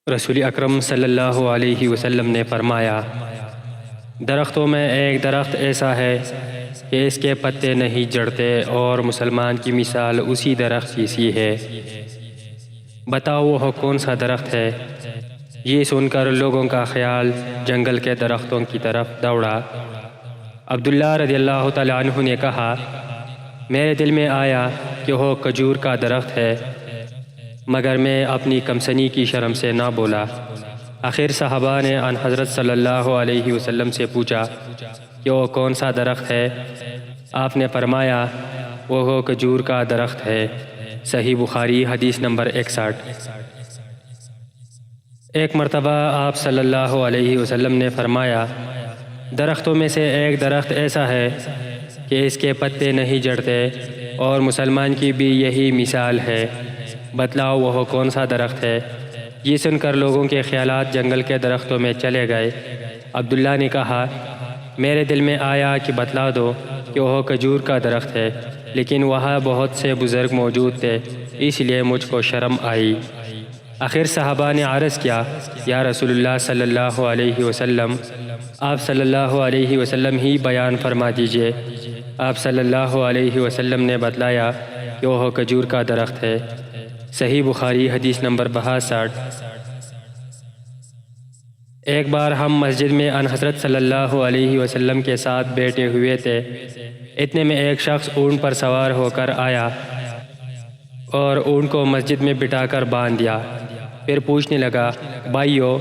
رسول اکرم صلی اللہ علیہ وسلم نے فرمایا، درختوں میں ایک درخت ایسا ہے کہ اس کے پتے نہیں جڑتے اور مسلمان کی مثال اسی درخت کی سی ہے۔ بتاؤ وہ کون سا درخت ہے؟ یہ سن کر لوگوں کا خیال جنگل کے درختوں کی طرف دوڑا۔ عبداللہ رضی اللہ تعالیٰ عنہ نے کہا، میرے دل میں آیا کہ وہ کھجور کا درخت ہے، مگر میں اپنی کمسنی کی شرم سے نہ بولا۔ آخر صحابہ نے ان حضرت صلی اللہ علیہ وسلم سے پوچھا کہ وہ کون سا درخت ہے؟ آپ نے فرمایا، وہ کھجور کا درخت ہے۔ صحیح بخاری حدیث نمبر 61۔ ایک مرتبہ آپ صلی اللہ علیہ وسلم نے فرمایا، درختوں میں سے ایک درخت ایسا ہے کہ اس کے پتے نہیں جڑتے اور مسلمان کی بھی یہی مثال ہے، بتلاؤ وہ کون سا درخت ہے؟ یہ سن کر لوگوں کے خیالات جنگل کے درختوں میں چلے گئے۔ عبداللہ نے کہا، میرے دل میں آیا کہ بتلا دو کہ وہ کھجور کا درخت ہے، لیکن وہاں بہت سے بزرگ موجود تھے، اس لیے مجھ کو شرم آئی۔ آخر صحابہ نے عرض کیا، یا رسول اللہ صلی اللہ علیہ وسلم، آپ صلی اللہ علیہ وسلم ہی بیان فرما دیجئے۔ آپ صلی اللہ علیہ وسلم نے بتلایا کہ وہ کھجور کا درخت ہے۔ صحیح بخاری حدیث نمبر 62۔ ایک بار ہم مسجد میں ان حضرت صلی اللہ علیہ وسلم کے ساتھ بیٹھے ہوئے تھے، اتنے میں ایک شخص اونٹ پر سوار ہو کر آیا اور اونٹ کو مسجد میں بٹھا کر باندھ دیا۔ پھر پوچھنے لگا، بھائیو،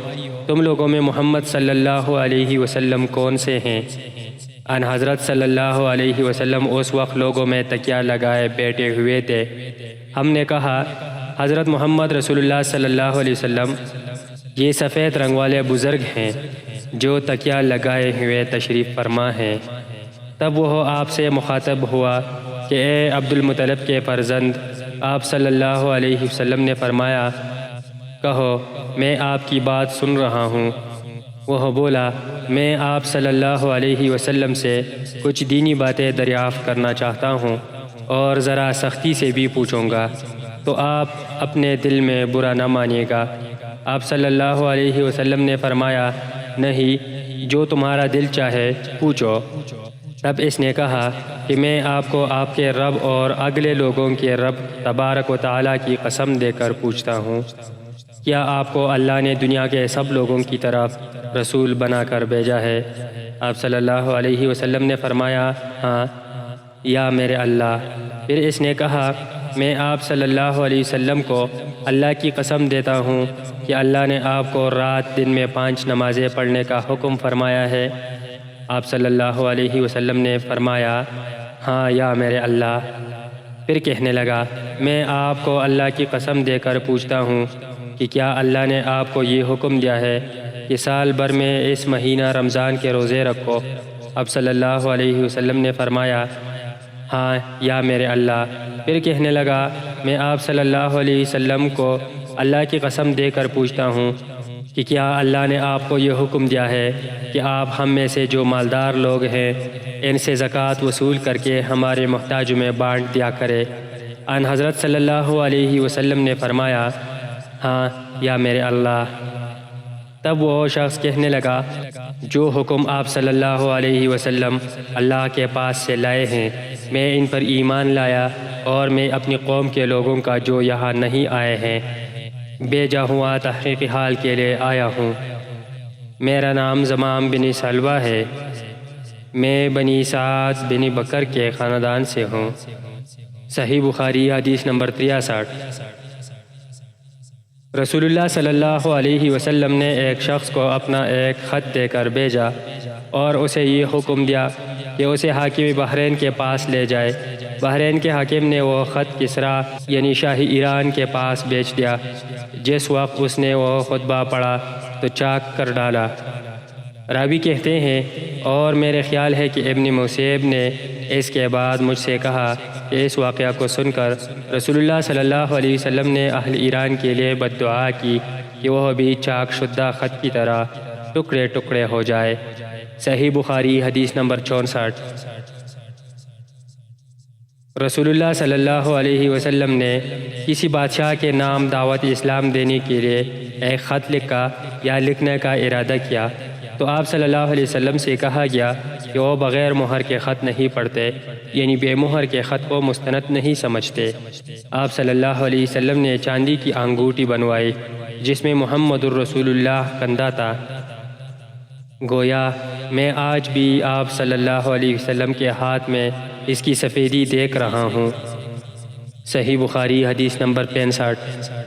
تم لوگوں میں محمد صلی اللہ علیہ وسلم کون سے ہیں؟ ان حضرت صلی اللہ علیہ وسلم اس وقت لوگوں میں تکیہ لگائے بیٹھے ہوئے تھے۔ ہم نے کہا، حضرت محمد رسول اللہ صلی اللہ علیہ وسلم، یہ سفید رنگ والے بزرگ ہیں جو تکیہ لگائے ہوئے تشریف فرما ہیں۔ تب وہ آپ سے مخاطب ہوا کہ اے عبد المطلب کے فرزند، آپ صلی اللہ علیہ وسلم نے فرمایا، کہو میں آپ کی بات سن رہا ہوں۔ وہ بولا، میں آپ صلی اللہ علیہ وسلم سے کچھ دینی باتیں دریافت کرنا چاہتا ہوں اور ذرا سختی سے بھی پوچھوں گا، تو آپ اپنے دل میں برا نہ مانیے گا۔ آپ صلی اللہ علیہ وسلم نے فرمایا، نہیں، جو تمہارا دل چاہے پوچھو۔ تب اس نے کہا کہ میں آپ کو آپ کے رب اور اگلے لوگوں کے رب تبارک و تعالیٰ کی قسم دے کر پوچھتا ہوں، کیا آپ کو اللہ نے دنیا کے سب لوگوں کی طرف رسول بنا کر بھیجا ہے؟ آپ صلی اللہ علیہ وسلم نے فرمایا، ہاں یا میرے اللہ۔ پھر اس نے کہا، میں آپ صلی اللہ علیہ وسلم کو اللہ کی قسم دیتا ہوں کہ اللہ نے آپ کو رات دن میں 5 نمازیں پڑھنے کا حکم فرمایا ہے۔ آپ صلی اللہ علیہ وسلم نے فرمایا، ہاں یا میرے اللہ۔ پھر کہنے لگا، میں آپ کو اللہ کی قسم دے کر پوچھتا ہوں کہ کیا اللہ نے آپ کو یہ حکم دیا ہے کہ سال بھر میں اس مہینہ رمضان کے روزے رکھو؟ آپ صلی اللہ علیہ وسلم نے فرمایا، ہاں یا میرے اللہ۔ پھر کہنے لگا، میں آپ صلی اللہ علیہ وسلم کو اللہ کی قسم دے کر پوچھتا ہوں کہ کیا اللہ نے آپ کو یہ حکم دیا ہے کہ آپ ہم میں سے جو مالدار لوگ ہیں ان سے زکوٰۃ وصول کر کے ہمارے محتاجوں میں بانٹ دیا کرے؟ ان حضرت صلی اللہ علیہ وسلم نے فرمایا، ہاں یا میرے اللہ۔ تب وہ شخص کہنے لگا، جو حکم آپ صلی اللہ علیہ وسلم اللہ کے پاس سے لائے ہیں، میں ان پر ایمان لایا اور میں اپنی قوم کے لوگوں کا جو یہاں نہیں آئے ہیں بھیجا ہوا تحقیق حال کے لیے آیا ہوں۔ میرا نام زمام بن سلوہ ہے، میں بنی سعد بن بکر کے خاندان سے ہوں۔ صحیح بخاری حدیث نمبر 63۔ رسول اللہ صلی اللہ علیہ وسلم نے ایک شخص کو اپنا ایک خط دے کر بھیجا اور اسے یہ حکم دیا کہ اسے حاکم بحرین کے پاس لے جائے۔ بحرین کے حاکم نے وہ خط کسریٰ یعنی شاہ ایران کے پاس بھیج دیا۔ جس وقت اس نے وہ خطبہ پڑھا تو چاک کر ڈالا۔ راوی کہتے ہیں، اور میرے خیال ہے کہ ابن موسیب نے اس کے بعد مجھ سے کہا کہ اس واقعہ کو سن کر رسول اللہ صلی اللہ علیہ وسلم نے اہل ایران کے لیے بد دعا کی کہ وہ بھی چاک شدہ خط کی طرح ٹکڑے ٹکڑے ہو جائے۔ صحیح بخاری حدیث نمبر 64۔ رسول اللہ صلی اللہ علیہ وسلم نے کسی بادشاہ کے نام دعوت اسلام دینے کے لیے ایک خط لکھا یا لکھنے کا ارادہ کیا تو آپ صلی اللہ علیہ وسلم سے کہا گیا کہ وہ بغیر مہر کے خط نہیں پڑھتے، یعنی بے مہر کے خط کو مستند نہیں سمجھتے۔ آپ صلی اللہ علیہ وسلم نے چاندی کی انگوٹھی بنوائی جس میں محمد الرسول اللہ کندہ تھا۔ گویا میں آج بھی آپ صلی اللہ علیہ وسلم کے ہاتھ میں اس کی سفیدی دیکھ رہا ہوں۔ صحیح بخاری حدیث نمبر 65۔